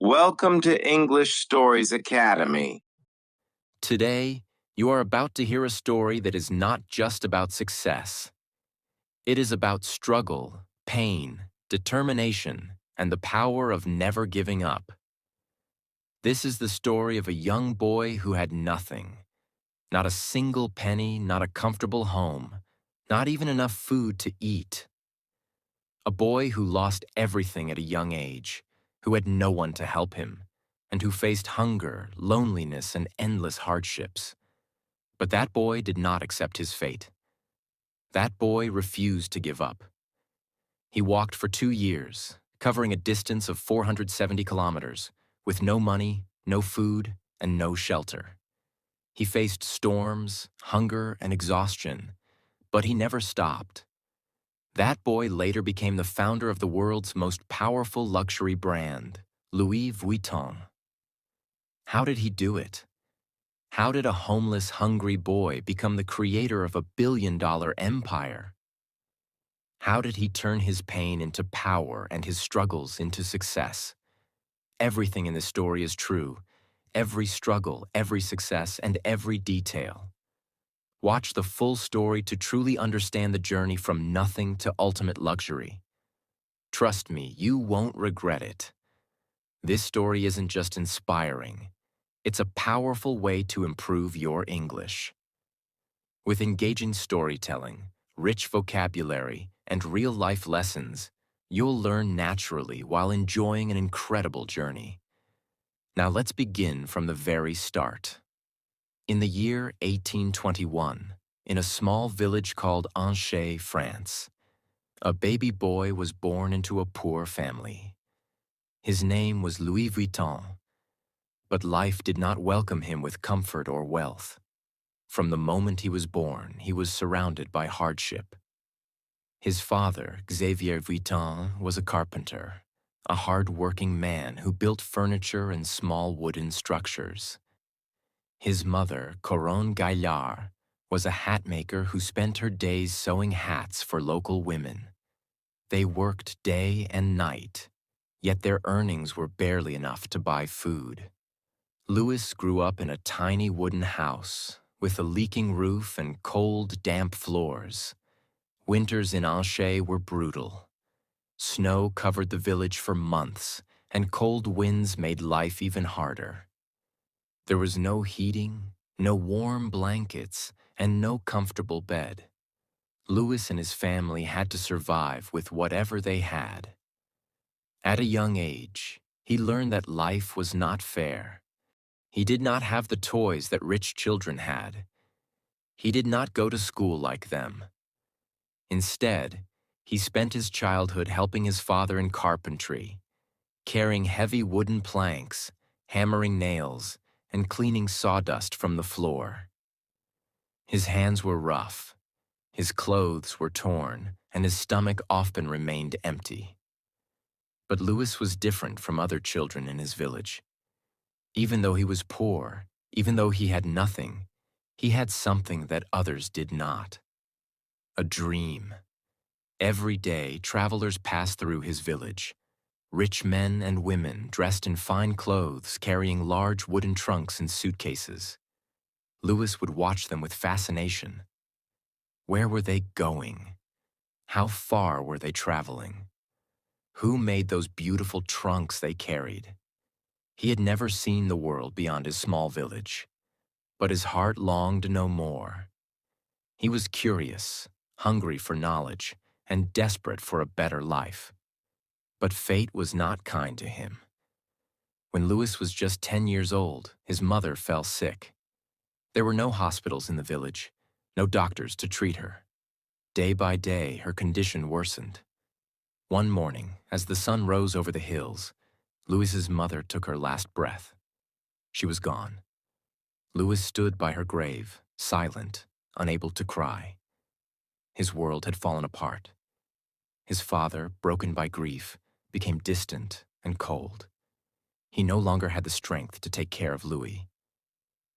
Welcome to English Stories Academy. Today, you are about to hear a story that is not just about success. It is about struggle, pain, determination, and the power of never giving up. This is the story of a young boy who had nothing. Not a single penny, not a comfortable home, not even enough food to eat. A boy who lost everything at a young age, who had no one to help him, and who faced hunger, loneliness, and endless hardships. But that boy did not accept his fate. That boy refused to give up. He walked for 2 years, covering a distance of 470 kilometers, with no money, no food, and no shelter. He faced storms, hunger, and exhaustion, but he never stopped. That boy later became the founder of the world's most powerful luxury brand, Louis Vuitton. How did he do it? How did a homeless, hungry boy become the creator of a billion-dollar empire? How did he turn his pain into power and his struggles into success? Everything in this story is true. Every struggle, every success, and every detail. Watch the full story to truly understand the journey from nothing to ultimate luxury. Trust me, you won't regret it. This story isn't just inspiring. It's a powerful way to improve your English. With engaging storytelling, rich vocabulary, and real-life lessons, you'll learn naturally while enjoying an incredible journey. Now let's begin from the very start. In the year 1821, in a small village called Angers, France, a baby boy was born into a poor family. His name was Louis Vuitton, but life did not welcome him with comfort or wealth. From the moment he was born, he was surrounded by hardship. His father, Xavier Vuitton, was a carpenter, a hard-working man who built furniture and small wooden structures. His mother, Coronne Gaillard, was a hat maker who spent her days sewing hats for local women. They worked day and night, yet their earnings were barely enough to buy food. Louis grew up in a tiny wooden house with a leaking roof and cold, damp floors. Winters in Angers were brutal. Snow covered the village for months, and cold winds made life even harder. There was no heating, no warm blankets, and no comfortable bed. Louis and his family had to survive with whatever they had. At a young age, he learned that life was not fair. He did not have the toys that rich children had. He did not go to school like them. Instead, he spent his childhood helping his father in carpentry, carrying heavy wooden planks, hammering nails, and cleaning sawdust from the floor. His hands were rough, his clothes were torn, and his stomach often remained empty. But Louis was different from other children in his village. Even though he was poor, even though he had nothing, he had something that others did not. A dream. Every day, travelers passed through his village. Rich men and women dressed in fine clothes, carrying large wooden trunks and suitcases. Louis would watch them with fascination. Where were they going? How far were they traveling? Who made those beautiful trunks they carried? He had never seen the world beyond his small village, but his heart longed to know more. He was curious, hungry for knowledge, and desperate for a better life. But fate was not kind to him. When Louis was just 10 years old, his mother fell sick. There were no hospitals in the village, no doctors to treat her. Day by day, her condition worsened. One morning, as the sun rose over the hills, Louis's mother took her last breath. She was gone. Louis stood by her grave, silent, unable to cry. His world had fallen apart. His father, broken by grief, became distant and cold. He no longer had the strength to take care of Louis.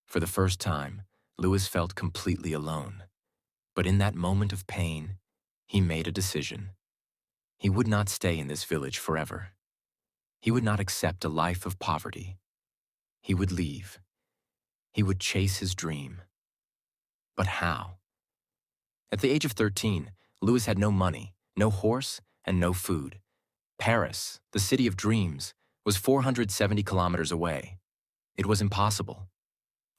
For the first time, Louis felt completely alone. But in that moment of pain, he made a decision. He would not stay in this village forever. He would not accept a life of poverty. He would leave. He would chase his dream. But how? At the age of 13, Louis had no money, no horse, and no food. Paris, the city of dreams, was 470 kilometers away. It was impossible.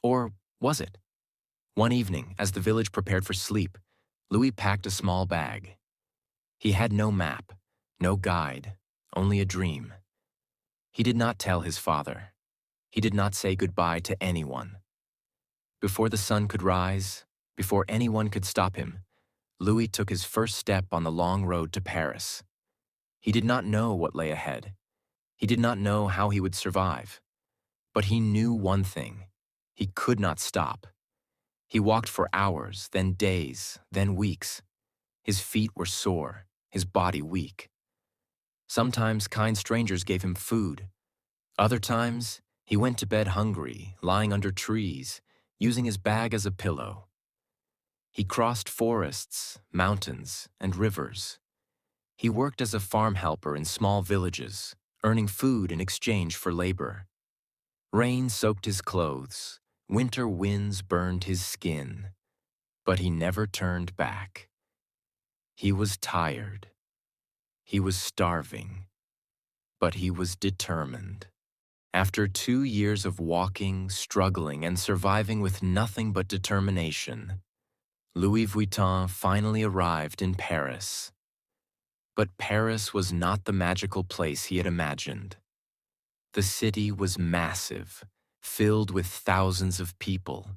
Or was it? One evening, as the village prepared for sleep, Louis packed a small bag. He had no map, no guide, only a dream. He did not tell his father. He did not say goodbye to anyone. Before the sun could rise, before anyone could stop him, Louis took his first step on the long road to Paris. He did not know what lay ahead. He did not know how he would survive. But he knew one thing. He could not stop. He walked for hours, then days, then weeks. His feet were sore, his body weak. Sometimes kind strangers gave him food. Other times, he went to bed hungry, lying under trees, using his bag as a pillow. He crossed forests, mountains, and rivers. He worked as a farm helper in small villages, earning food in exchange for labor. Rain soaked his clothes, winter winds burned his skin, but he never turned back. He was tired. He was starving, but he was determined. After 2 years of walking, struggling, and surviving with nothing but determination, Louis Vuitton finally arrived in Paris. But Paris was not the magical place he had imagined. The city was massive, filled with thousands of people,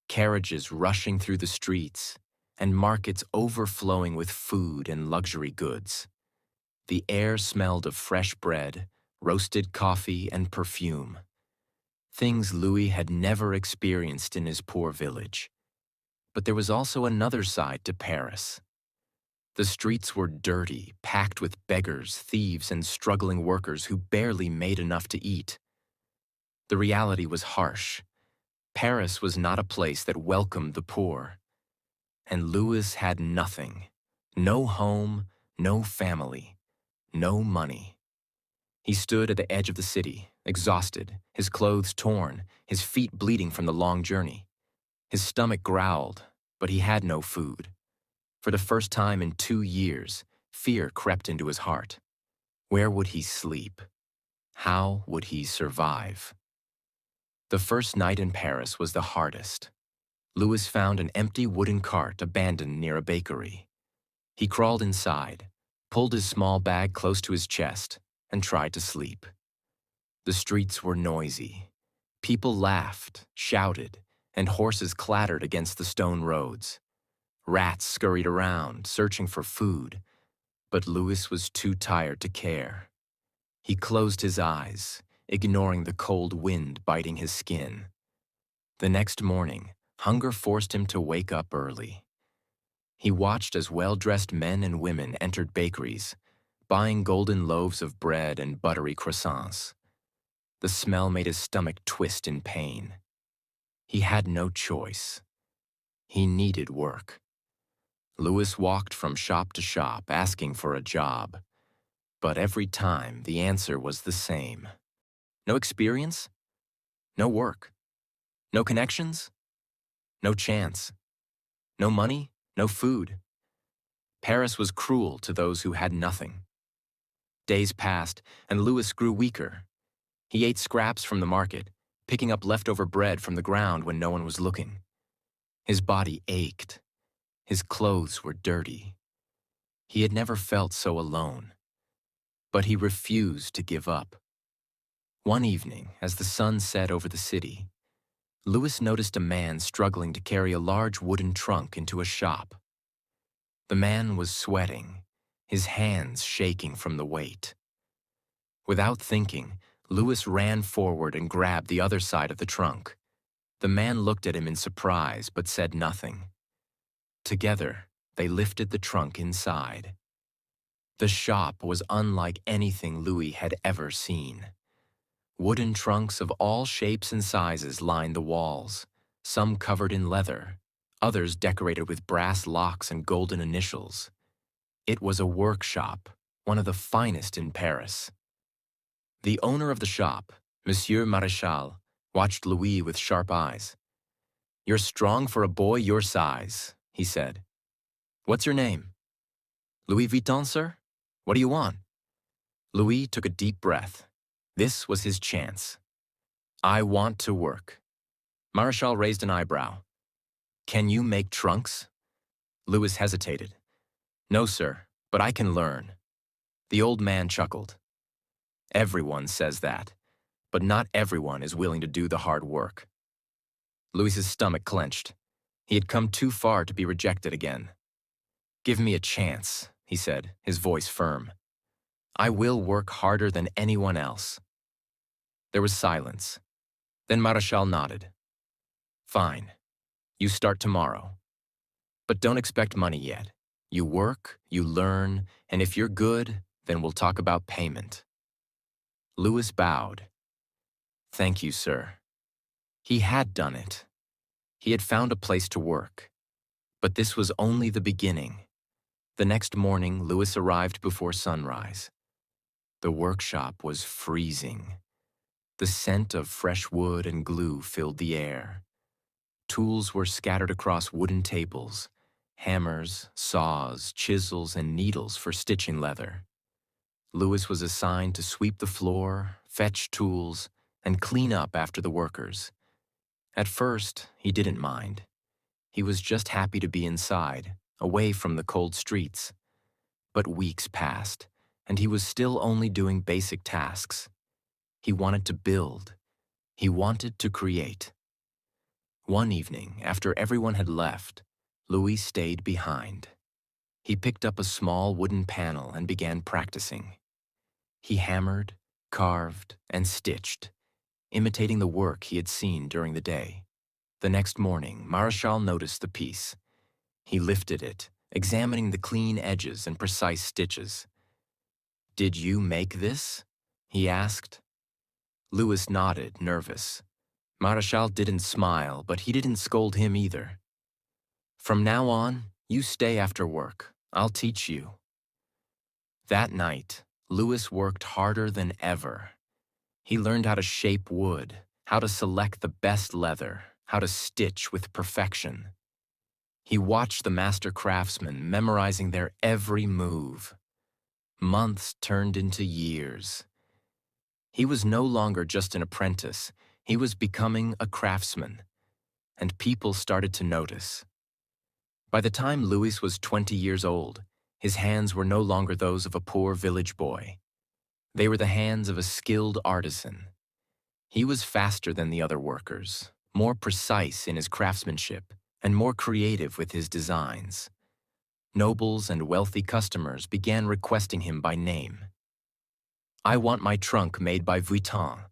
carriages rushing through the streets, and markets overflowing with food and luxury goods. The air smelled of fresh bread, roasted coffee, and perfume. Things Louis had never experienced in his poor village. But there was also another side to Paris. The streets were dirty, packed with beggars, thieves, and struggling workers who barely made enough to eat. The reality was harsh. Paris was not a place that welcomed the poor. And Louis had nothing. No home, no family, no money. He stood at the edge of the city, exhausted, his clothes torn, his feet bleeding from the long journey. His stomach growled, but he had no food. For the first time in 2 years, fear crept into his heart. Where would he sleep? How would he survive? The first night in Paris was the hardest. Louis found an empty wooden cart abandoned near a bakery. He crawled inside, pulled his small bag close to his chest, and tried to sleep. The streets were noisy. People laughed, shouted, and horses clattered against the stone roads. Rats scurried around, searching for food, but Louis was too tired to care. He closed his eyes, ignoring the cold wind biting his skin. The next morning, hunger forced him to wake up early. He watched as well-dressed men and women entered bakeries, buying golden loaves of bread and buttery croissants. The smell made his stomach twist in pain. He had no choice. He needed work. Louis walked from shop to shop asking for a job, but every time the answer was the same. No experience, no work, no connections, no chance, no money, no food. Paris was cruel to those who had nothing. Days passed, and Louis grew weaker. He ate scraps from the market, picking up leftover bread from the ground when no one was looking. His body ached. His clothes were dirty. He had never felt so alone. But he refused to give up. One evening, as the sun set over the city, Louis noticed a man struggling to carry a large wooden trunk into a shop. The man was sweating, his hands shaking from the weight. Without thinking, Louis ran forward and grabbed the other side of the trunk. The man looked at him in surprise but said nothing. Together, they lifted the trunk inside. The shop was unlike anything Louis had ever seen. Wooden trunks of all shapes and sizes lined the walls, some covered in leather, others decorated with brass locks and golden initials. It was a workshop, one of the finest in Paris. The owner of the shop, Monsieur Maréchal, watched Louis with sharp eyes. "You're strong for a boy your size," he said. "What's your name?" "Louis Vuitton, sir? What do you want?" Louis took a deep breath. This was his chance. "I want to work." Maréchal raised an eyebrow. "Can you make trunks?" Louis hesitated. "No, sir, but I can learn." The old man chuckled. "Everyone says that, but not everyone is willing to do the hard work." Louis's stomach clenched. He had come too far to be rejected again. "Give me a chance," he said, his voice firm. "I will work harder than anyone else." There was silence. Then Maréchal nodded. "Fine. You start tomorrow. But don't expect money yet. You work, you learn, and if you're good, then we'll talk about payment." Louis bowed. "Thank you, sir." He had done it. He had found a place to work. But this was only the beginning. The next morning, Louis arrived before sunrise. The workshop was freezing. The scent of fresh wood and glue filled the air. Tools were scattered across wooden tables: hammers, saws, chisels, and needles for stitching leather. Louis was assigned to sweep the floor, fetch tools, and clean up after the workers. At first, he didn't mind. He was just happy to be inside, away from the cold streets. But weeks passed, and he was still only doing basic tasks. He wanted to build. He wanted to create. One evening, after everyone had left, Louis stayed behind. He picked up a small wooden panel and began practicing. He hammered, carved, and stitched, imitating the work he had seen during the day. The next morning, Maréchal noticed the piece. He lifted it, examining the clean edges and precise stitches. "Did you make this?" he asked. Louis nodded, nervous. Maréchal didn't smile, but he didn't scold him either. "From now on, you stay after work. I'll teach you." That night, Louis worked harder than ever. He learned how to shape wood, how to select the best leather, how to stitch with perfection. He watched the master craftsmen memorizing their every move. Months turned into years. He was no longer just an apprentice. He was becoming a craftsman, and people started to notice. By the time Louis was 20 years old, his hands were no longer those of a poor village boy. They were the hands of a skilled artisan. He was faster than the other workers, more precise in his craftsmanship, and more creative with his designs. Nobles and wealthy customers began requesting him by name. "I want my trunk made by Vuitton."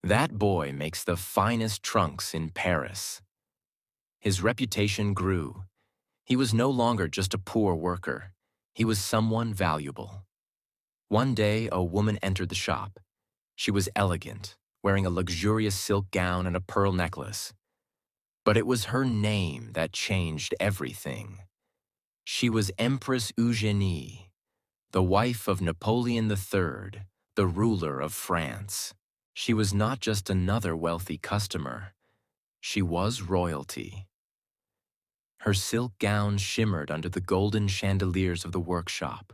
"That boy makes the finest trunks in Paris." His reputation grew. He was no longer just a poor worker. He was someone valuable. One day, a woman entered the shop. She was elegant, wearing a luxurious silk gown and a pearl necklace. But it was her name that changed everything. She was Empress Eugénie, the wife of Napoleon III, the ruler of France. She was not just another wealthy customer. She was royalty. Her silk gown shimmered under the golden chandeliers of the workshop.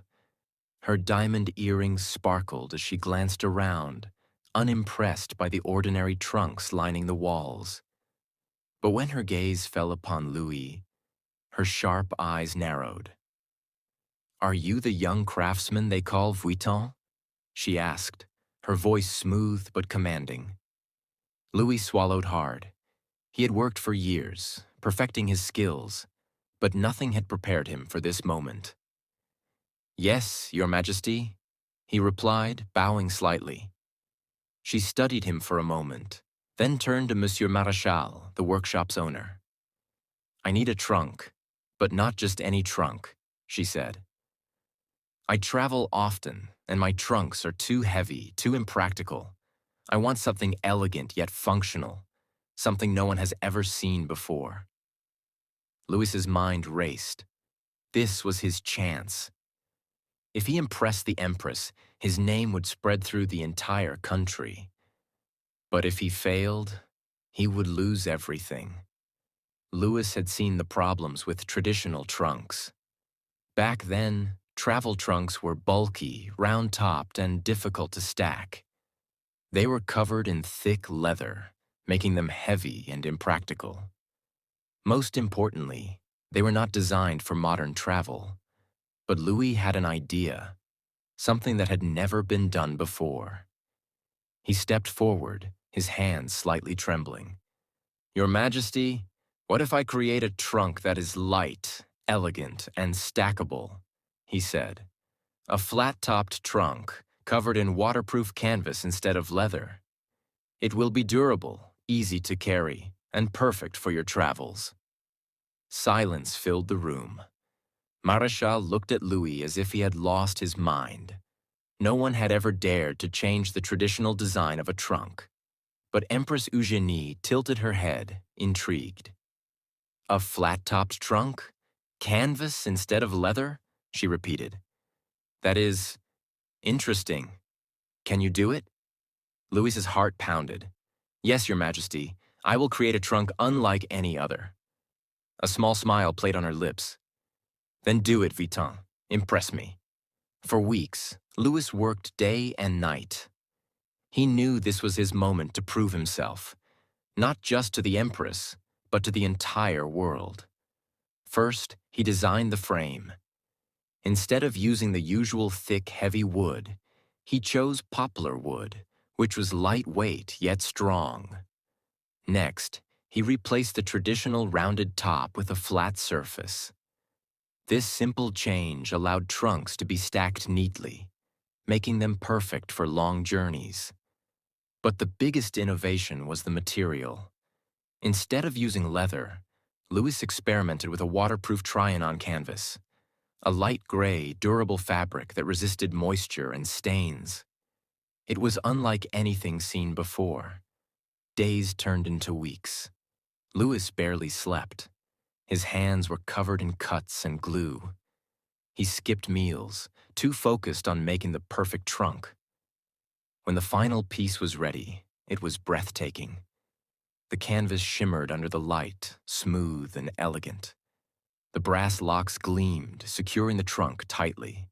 Her diamond earrings sparkled as she glanced around, unimpressed by the ordinary trunks lining the walls. But when her gaze fell upon Louis, her sharp eyes narrowed. "Are you the young craftsman they call Vuitton?" she asked, her voice smooth but commanding. Louis swallowed hard. He had worked for years, perfecting his skills, but nothing had prepared him for this moment. "Yes, Your Majesty," he replied, bowing slightly. She studied him for a moment, then turned to Monsieur Maréchal, the workshop's owner. "I need a trunk, but not just any trunk," she said. "I travel often, and my trunks are too heavy, too impractical. I want something elegant yet functional, something no one has ever seen before." Louis's mind raced. This was his chance. If he impressed the Empress, his name would spread through the entire country. But if he failed, he would lose everything. Louis had seen the problems with traditional trunks. Back then, travel trunks were bulky, round-topped, and difficult to stack. They were covered in thick leather, making them heavy and impractical. Most importantly, they were not designed for modern travel. But Louis had an idea, something that had never been done before. He stepped forward, his hands slightly trembling. "Your Majesty, what if I create a trunk that is light, elegant, and stackable?" he said. "A flat-topped trunk, covered in waterproof canvas instead of leather. It will be durable, easy to carry, and perfect for your travels." Silence filled the room. Marechal looked at Louis as if he had lost his mind. No one had ever dared to change the traditional design of a trunk. But Empress Eugénie tilted her head, intrigued. "A flat-topped trunk? Canvas instead of leather?" she repeated. "That is interesting. Can you do it?" Louis's heart pounded. "Yes, Your Majesty. I will create a trunk unlike any other." A small smile played on her lips. "Then do it, Vuitton. Impress me." For weeks, Louis worked day and night. He knew this was his moment to prove himself, not just to the Empress, but to the entire world. First, he designed the frame. Instead of using the usual thick, heavy wood, he chose poplar wood, which was lightweight yet strong. Next, he replaced the traditional rounded top with a flat surface. This simple change allowed trunks to be stacked neatly, making them perfect for long journeys. But the biggest innovation was the material. Instead of using leather, Louis experimented with a waterproof try-on canvas, a light gray, durable fabric that resisted moisture and stains. It was unlike anything seen before. Days turned into weeks. Louis barely slept. His hands were covered in cuts and glue. He skipped meals, too focused on making the perfect trunk. When the final piece was ready, it was breathtaking. The canvas shimmered under the light, smooth and elegant. The brass locks gleamed, securing the trunk tightly.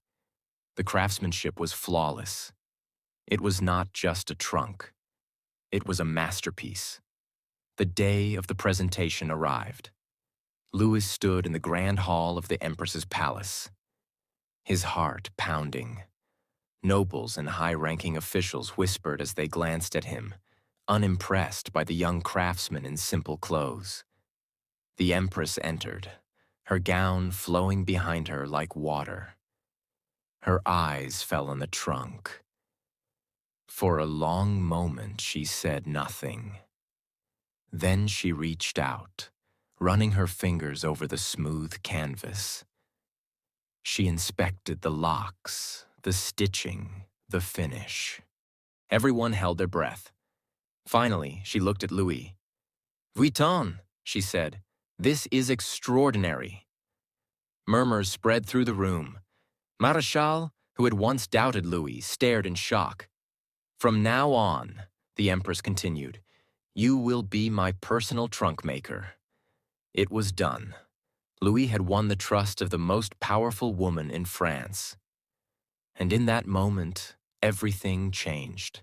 The craftsmanship was flawless. It was not just a trunk. It was a masterpiece. The day of the presentation arrived. Louis stood in the grand hall of the Empress's palace, his heart pounding. Nobles and high-ranking officials whispered as they glanced at him, unimpressed by the young craftsman in simple clothes. The Empress entered, her gown flowing behind her like water. Her eyes fell on the trunk. For a long moment, she said nothing. Then she reached out, running her fingers over the smooth canvas. She inspected the locks, the stitching, the finish. Everyone held their breath. Finally, she looked at Louis. "Vuitton," she said, "this is extraordinary." Murmurs spread through the room. Marechal, who had once doubted Louis, stared in shock. "From now on," the Empress continued, "you will be my personal trunk maker." It was done. Louis had won the trust of the most powerful woman in France. And in that moment, everything changed.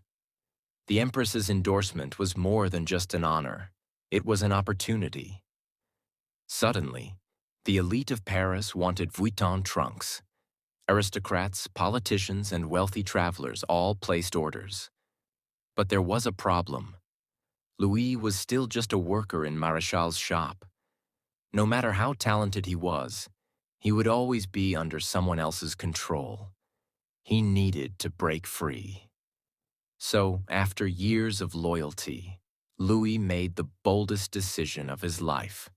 The Empress's endorsement was more than just an honor. It was an opportunity. Suddenly, the elite of Paris wanted Vuitton trunks. Aristocrats, politicians, and wealthy travelers all placed orders. But there was a problem. Louis was still just a worker in Marechal's shop. No matter how talented he was, he would always be under someone else's control. He needed to break free. So, after years of loyalty, Louis made the boldest decision of his life.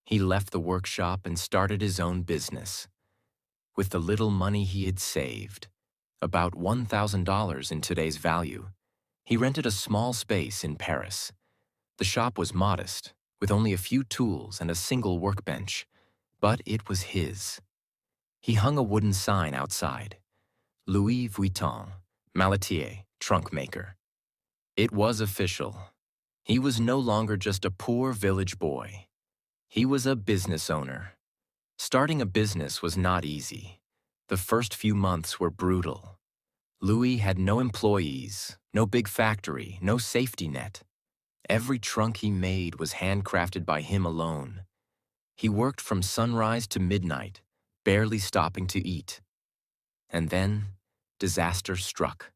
He left the workshop and started his own business. With the little money he had saved, about $1,000 in today's value, he rented a small space in Paris. The shop was modest, with only a few tools and a single workbench, but it was his. He hung a wooden sign outside, Louis Vuitton, maletier, trunk maker. It was official. He was no longer just a poor village boy. He was a business owner. Starting a business was not easy. The first few months were brutal. Louis had no employees, no big factory, no safety net. Every trunk he made was handcrafted by him alone. He worked from sunrise to midnight, barely stopping to eat. And then, disaster struck.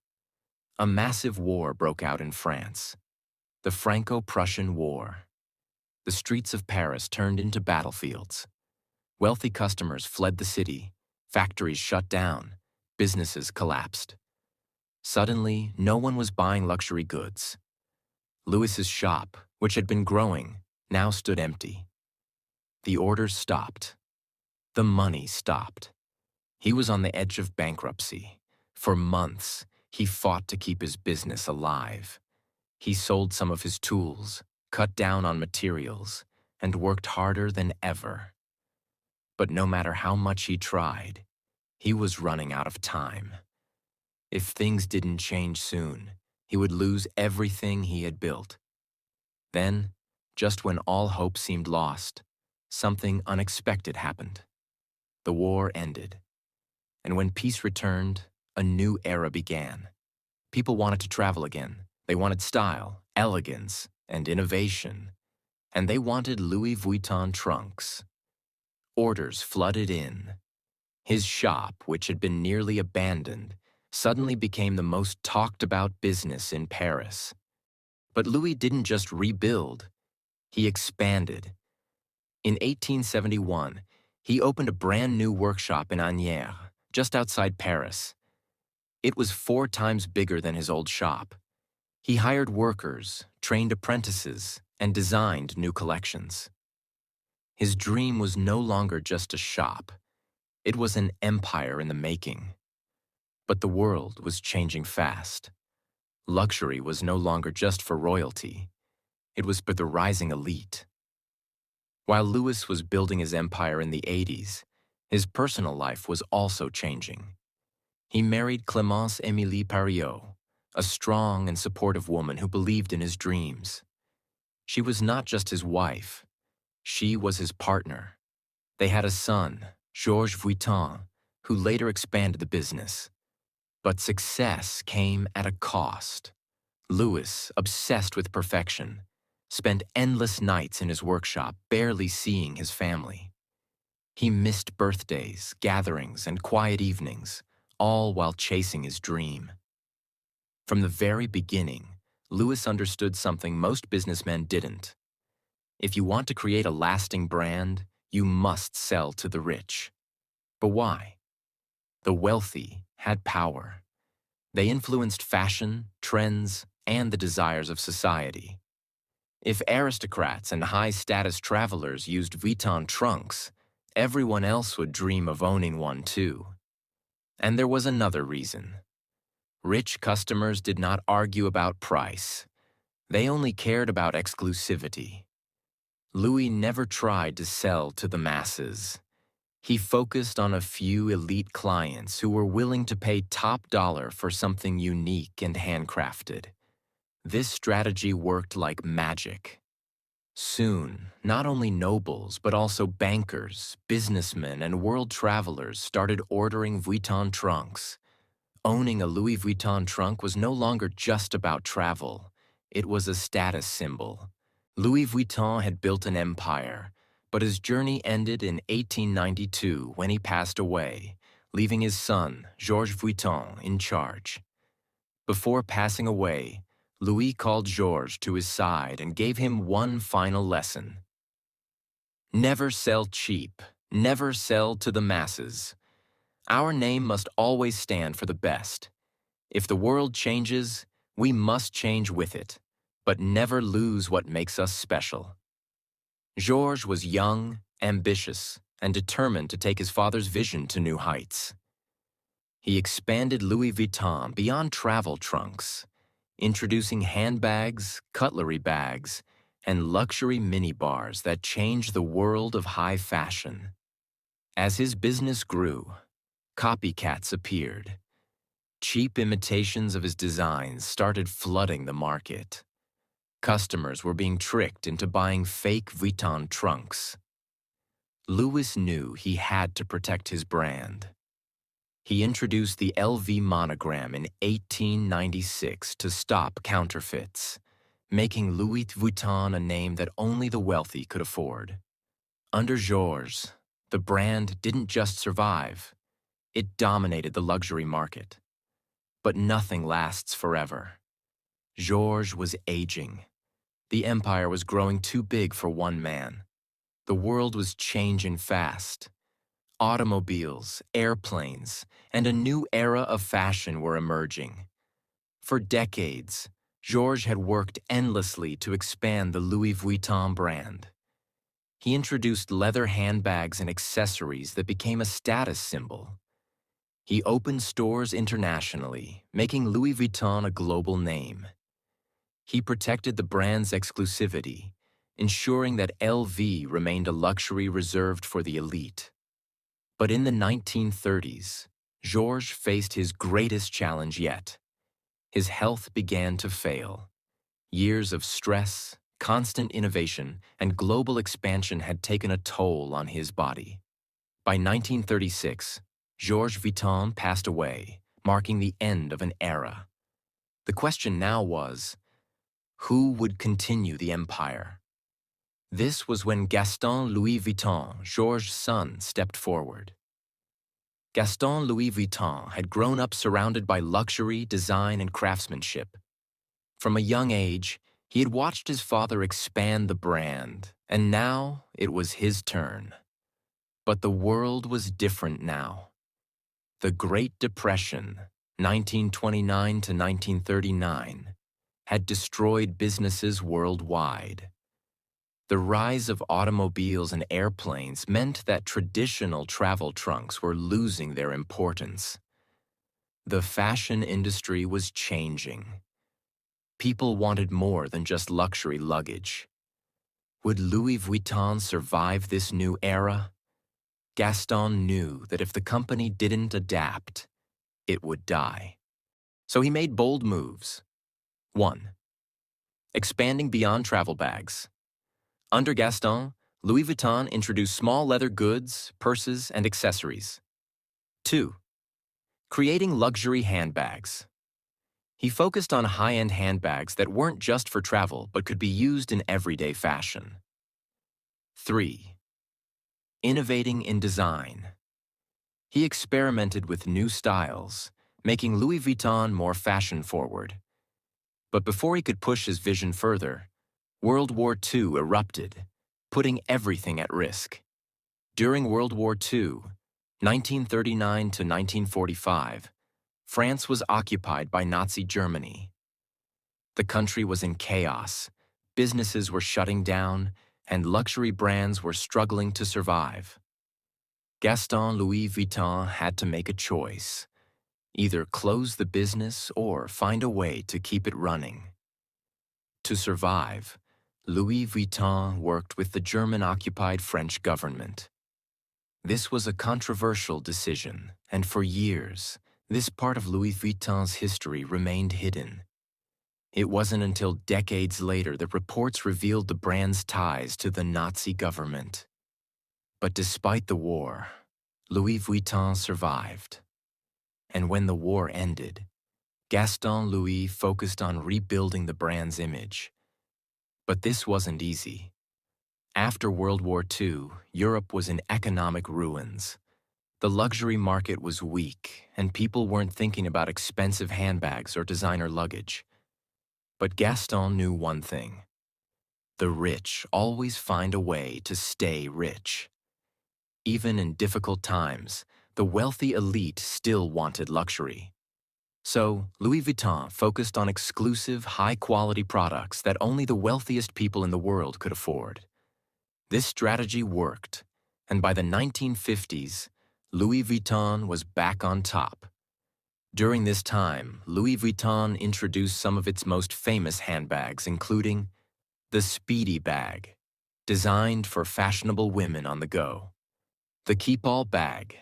A massive war broke out in France. The Franco-Prussian War. The streets of Paris turned into battlefields. Wealthy customers fled the city, factories shut down, businesses collapsed. Suddenly, no one was buying luxury goods. Louis's shop, which had been growing, now stood empty. The orders stopped. The money stopped. He was on the edge of bankruptcy. For months, he fought to keep his business alive. He sold some of his tools, cut down on materials, and worked harder than ever. But no matter how much he tried, he was running out of time. If things didn't change soon, he would lose everything he had built. Then, just when all hope seemed lost, something unexpected happened. The war ended. And when peace returned, a new era began. People wanted to travel again. They wanted style, elegance, and innovation. And they wanted Louis Vuitton trunks. Orders flooded in. His shop, which had been nearly abandoned, suddenly became the most talked-about business in Paris. But Louis didn't just rebuild, he expanded. In 1871, he opened a brand new workshop in Asnières, just outside Paris. It was 4 times bigger than his old shop. He hired workers, trained apprentices, and designed new collections. His dream was no longer just a shop. It was an empire in the making. But the world was changing fast. Luxury was no longer just for royalty. It was for the rising elite. While Louis was building his empire in the 80s, his personal life was also changing. He married Clémence Émilie Pariot, a strong and supportive woman who believed in his dreams. She was not just his wife. She was his partner. They had a son, Georges Vuitton, who later expanded the business. But success came at a cost. Louis, obsessed with perfection, spent endless nights in his workshop, barely seeing his family. He missed birthdays, gatherings, and quiet evenings, all while chasing his dream. From the very beginning, Louis understood something most businessmen didn't. If you want to create a lasting brand, you must sell to the rich. But why? The wealthy had power. They influenced fashion, trends, and the desires of society. If aristocrats and high-status travelers used Vuitton trunks, everyone else would dream of owning one too. And there was another reason. Rich customers did not argue about price. They only cared about exclusivity. Louis never tried to sell to the masses. He focused on a few elite clients who were willing to pay top dollar for something unique and handcrafted. This strategy worked like magic. Soon, not only nobles, but also bankers, businessmen, and world travelers started ordering Vuitton trunks. Owning a Louis Vuitton trunk was no longer just about travel. It was a status symbol. Louis Vuitton had built an empire, but his journey ended in 1892 when he passed away, leaving his son, Georges Vuitton, in charge. Before passing away, Louis called Georges to his side and gave him one final lesson. Never sell cheap, never sell to the masses. Our name must always stand for the best. If the world changes, we must change with it, but never lose what makes us special. Georges was young, ambitious, and determined to take his father's vision to new heights. He expanded Louis Vuitton beyond travel trunks, introducing handbags, cutlery bags, and luxury minibars that changed the world of high fashion. As his business grew, copycats appeared. Cheap imitations of his designs started flooding the market. Customers were being tricked into buying fake Vuitton trunks. Louis knew he had to protect his brand. He introduced the LV monogram in 1896 to stop counterfeits, making Louis Vuitton a name that only the wealthy could afford. Under Georges, the brand didn't just survive, it dominated the luxury market. But nothing lasts forever. Georges was aging. The empire was growing too big for one man. The world was changing fast. Automobiles, airplanes, and a new era of fashion were emerging. For decades, Georges had worked endlessly to expand the Louis Vuitton brand. He introduced leather handbags and accessories that became a status symbol. He opened stores internationally, making Louis Vuitton a global name. He protected the brand's exclusivity, ensuring that LV remained a luxury reserved for the elite. But in the 1930s, Georges faced his greatest challenge yet. His health began to fail. Years of stress, constant innovation, and global expansion had taken a toll on his body. By 1936, Georges Vuitton passed away, marking the end of an era. The question now was, who would continue the empire? This was when Gaston Louis Vuitton, Georges' son, stepped forward. Gaston Louis Vuitton had grown up surrounded by luxury, design, and craftsmanship. From a young age, he had watched his father expand the brand, and now it was his turn. But the world was different now. The Great Depression, 1929 to 1939, had destroyed businesses worldwide. The rise of automobiles and airplanes meant that traditional travel trunks were losing their importance. The fashion industry was changing. People wanted more than just luxury luggage. Would Louis Vuitton survive this new era? Gaston knew that if the company didn't adapt, it would die. So he made bold moves. 1. Expanding beyond travel bags. Under Gaston, Louis Vuitton introduced small leather goods, purses, and accessories. 2. Creating luxury handbags. He focused on high-end handbags that weren't just for travel but could be used in everyday fashion. 3. Innovating in design. He experimented with new styles, making Louis Vuitton more fashion-forward. But before he could push his vision further, World War II erupted, putting everything at risk. During World War II, 1939 to 1945, France was occupied by Nazi Germany. The country was in chaos, businesses were shutting down, and luxury brands were struggling to survive. Gaston Louis Vuitton had to make a choice: either close the business or find a way to keep it running. To survive, Louis Vuitton worked with the German-occupied French government. This was a controversial decision, and for years, this part of Louis Vuitton's history remained hidden. It wasn't until decades later that reports revealed the brand's ties to the Nazi government. But despite the war, Louis Vuitton survived. And when the war ended, Gaston Louis focused on rebuilding the brand's image. But this wasn't easy. After World War II, Europe was in economic ruins. The luxury market was weak, and people weren't thinking about expensive handbags or designer luggage. But Gaston knew one thing: the rich always find a way to stay rich. Even in difficult times, the wealthy elite still wanted luxury. So, Louis Vuitton focused on exclusive, high-quality products that only the wealthiest people in the world could afford. This strategy worked, and by the 1950s, Louis Vuitton was back on top. During this time, Louis Vuitton introduced some of its most famous handbags, including the Speedy bag, designed for fashionable women on the go; The keep-all bag,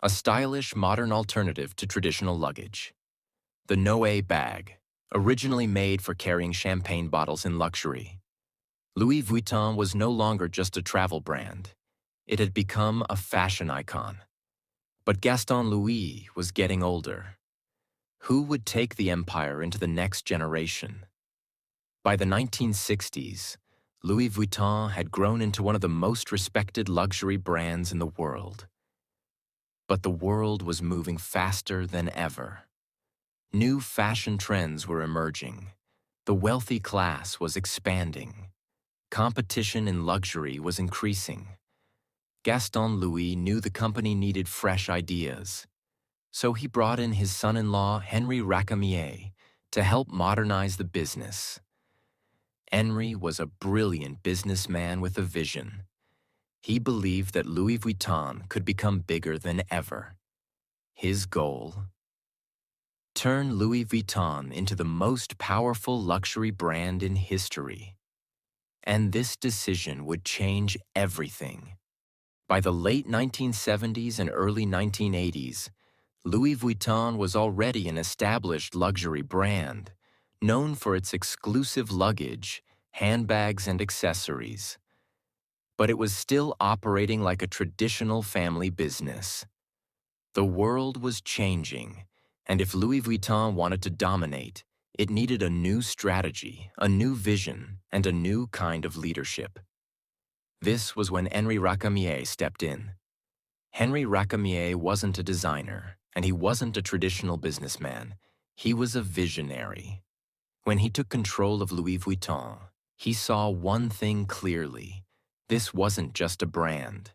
a stylish modern alternative to traditional luggage. The Noe bag, originally made for carrying champagne bottles in luxury. Louis Vuitton was no longer just a travel brand. It had become a fashion icon. But Gaston Louis was getting older. Who would take the empire into the next generation? By the 1960s, Louis Vuitton had grown into one of the most respected luxury brands in the world. But the world was moving faster than ever. New fashion trends were emerging. The wealthy class was expanding. Competition in luxury was increasing. Gaston Louis knew the company needed fresh ideas. So he brought in his son-in-law, Henri Racamier, to help modernize the business. Henri was a brilliant businessman with a vision. He believed that Louis Vuitton could become bigger than ever. His goal? Turn Louis Vuitton into the most powerful luxury brand in history. And this decision would change everything. By the late 1970s and early 1980s, Louis Vuitton was already an established luxury brand, known for its exclusive luggage, handbags, and accessories. But it was still operating like a traditional family business. The world was changing, and if Louis Vuitton wanted to dominate, it needed a new strategy, a new vision, and a new kind of leadership. This was when Henri Racamier stepped in. Henri Racamier wasn't a designer, and he wasn't a traditional businessman. He was a visionary. When he took control of Louis Vuitton, he saw one thing clearly. This wasn't just a brand.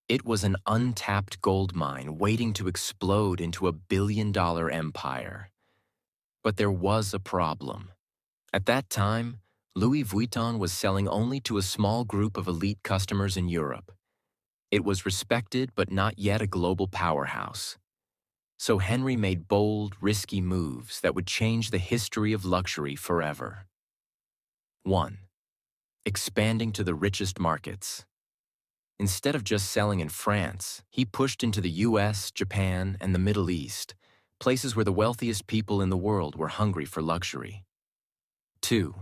It was an untapped gold mine waiting to explode into a billion-dollar empire. But there was a problem. At that time, Louis Vuitton was selling only to a small group of elite customers in Europe. It was respected but not yet a global powerhouse. So Henri made bold, risky moves that would change the history of luxury forever. 1. Expanding to the richest markets. Instead of just selling in France, he pushed into the US, Japan, and the Middle East, places where the wealthiest people in the world were hungry for luxury. 2.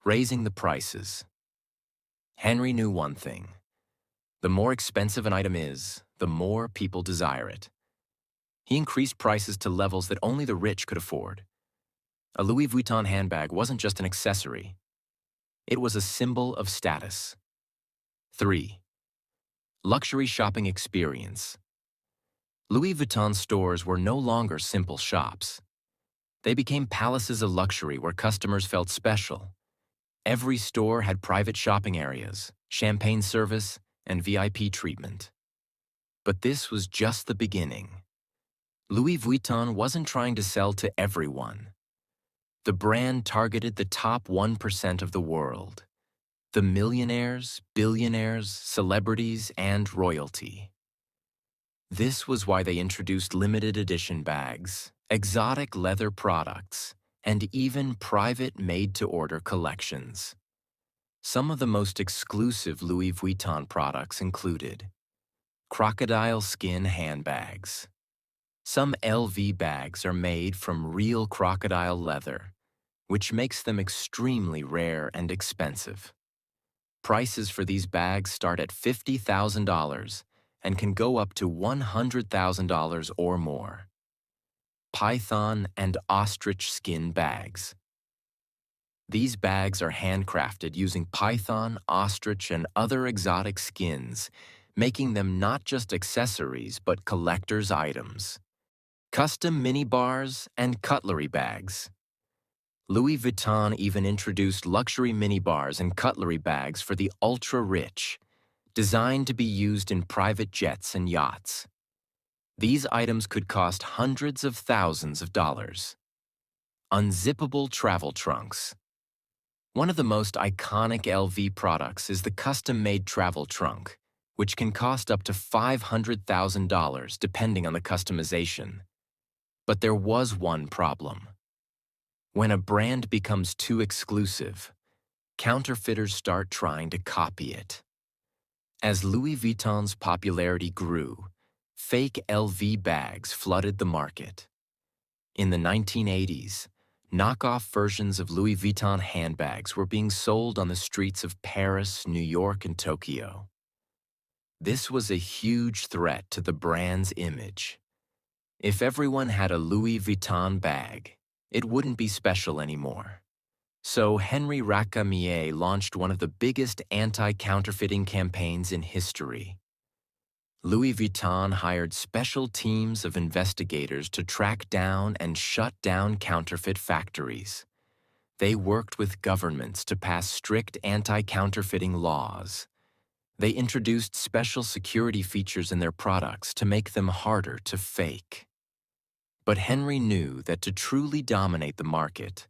Raising the prices. Henri knew one thing. The more expensive an item is, the more people desire it. He increased prices to levels that only the rich could afford. A Louis Vuitton handbag wasn't just an accessory. It was a symbol of status. 3. Luxury shopping experience. Louis Vuitton stores were no longer simple shops. They became palaces of luxury where customers felt special. Every store had private shopping areas, champagne service, and VIP treatment. But this was just the beginning. Louis Vuitton wasn't trying to sell to everyone. The brand targeted the top 1% of the world. The millionaires, billionaires, celebrities, and royalty. This was why they introduced limited edition bags, exotic leather products, and even private made-to-order collections. Some of the most exclusive Louis Vuitton products included crocodile skin handbags. Some LV bags are made from real crocodile leather, which makes them extremely rare and expensive. Prices for these bags start at $50,000 and can go up to $100,000 or more. Python and ostrich skin bags. These bags are handcrafted using python, ostrich, and other exotic skins, making them not just accessories but collector's items. Custom mini bars and cutlery bags. Louis Vuitton even introduced luxury mini bars and cutlery bags for the ultra-rich, designed to be used in private jets and yachts. These items could cost hundreds of thousands of dollars. Unzippable travel trunks. One of the most iconic LV products is the custom-made travel trunk, which can cost up to $500,000 depending on the customization. But there was one problem. When a brand becomes too exclusive, counterfeiters start trying to copy it. As Louis Vuitton's popularity grew, fake LV bags flooded the market. In the 1980s, knockoff versions of Louis Vuitton handbags were being sold on the streets of Paris, New York, and Tokyo. This was a huge threat to the brand's image. If everyone had a Louis Vuitton bag, it wouldn't be special anymore. So Henri Racamier launched one of the biggest anti-counterfeiting campaigns in history. Louis Vuitton hired special teams of investigators to track down and shut down counterfeit factories. They worked with governments to pass strict anti-counterfeiting laws. They introduced special security features in their products to make them harder to fake. But Henry knew that to truly dominate the market,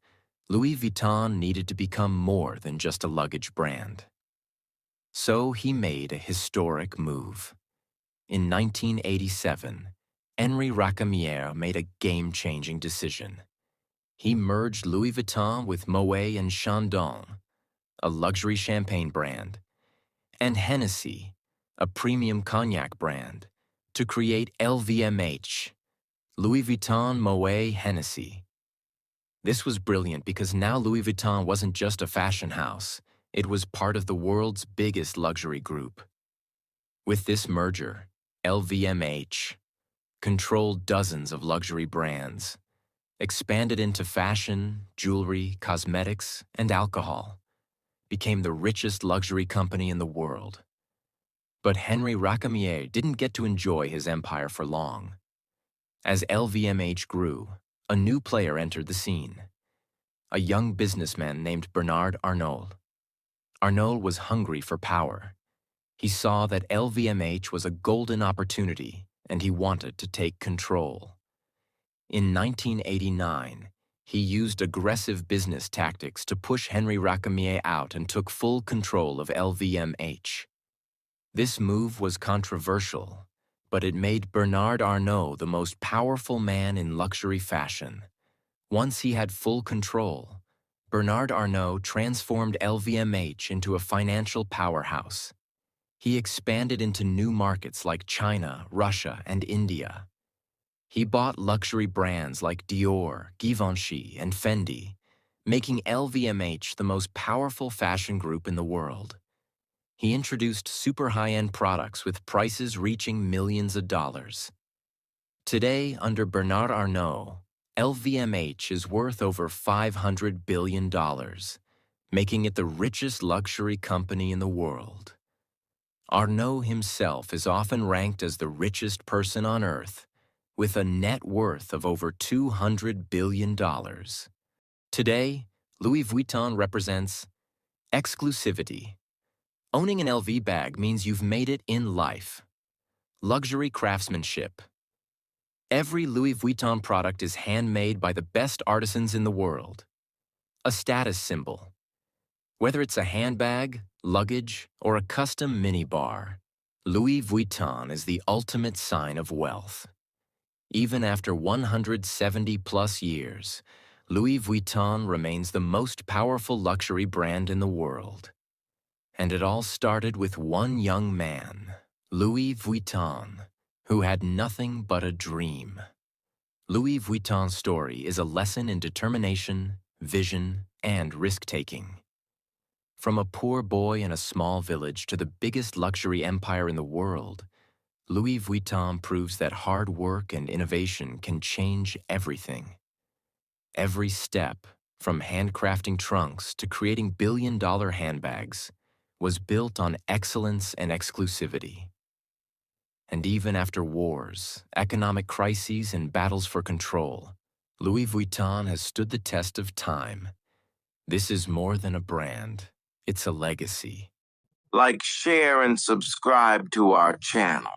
Louis Vuitton needed to become more than just a luggage brand. So he made a historic move. In 1987, Henri Racamier made a game-changing decision. He merged Louis Vuitton with Moet and Chandon, a luxury champagne brand, and Hennessy, a premium cognac brand, to create LVMH, Louis Vuitton Moet Hennessy. This was brilliant because now Louis Vuitton wasn't just a fashion house, it was part of the world's biggest luxury group. With this merger, LVMH controlled dozens of luxury brands, expanded into fashion, jewelry, cosmetics, and alcohol, became the richest luxury company in the world. But Henri Racamier didn't get to enjoy his empire for long. As LVMH grew, a new player entered the scene, a young businessman named Bernard Arnault. Arnault was hungry for power. He saw that LVMH was a golden opportunity, and he wanted to take control. In 1989, he used aggressive business tactics to push Henri Racamier out and took full control of LVMH. This move was controversial, but it made Bernard Arnault the most powerful man in luxury fashion. Once he had full control, Bernard Arnault transformed LVMH into a financial powerhouse. He expanded into new markets like China, Russia, and India. He bought luxury brands like Dior, Givenchy, and Fendi, making LVMH the most powerful fashion group in the world. He introduced super high-end products with prices reaching millions of dollars. Today, under Bernard Arnault, LVMH is worth over $500 billion, making it the richest luxury company in the world. Arnault himself is often ranked as the richest person on earth, with a net worth of over $200 billion. Today, Louis Vuitton represents exclusivity. Owning an LV bag means you've made it in life. Luxury craftsmanship. Every Louis Vuitton product is handmade by the best artisans in the world. A status symbol. Whether it's a handbag, luggage, or a custom minibar, Louis Vuitton is the ultimate sign of wealth. Even after 170-plus years, Louis Vuitton remains the most powerful luxury brand in the world. And it all started with one young man, Louis Vuitton, who had nothing but a dream. Louis Vuitton's story is a lesson in determination, vision, and risk-taking. From a poor boy in a small village to the biggest luxury empire in the world, Louis Vuitton proves that hard work and innovation can change everything. Every step, from handcrafting trunks to creating billion-dollar handbags, was built on excellence and exclusivity. And even after wars, economic crises, and battles for control, Louis Vuitton has stood the test of time. This is more than a brand. It's a legacy. Like, share, and subscribe to our channel.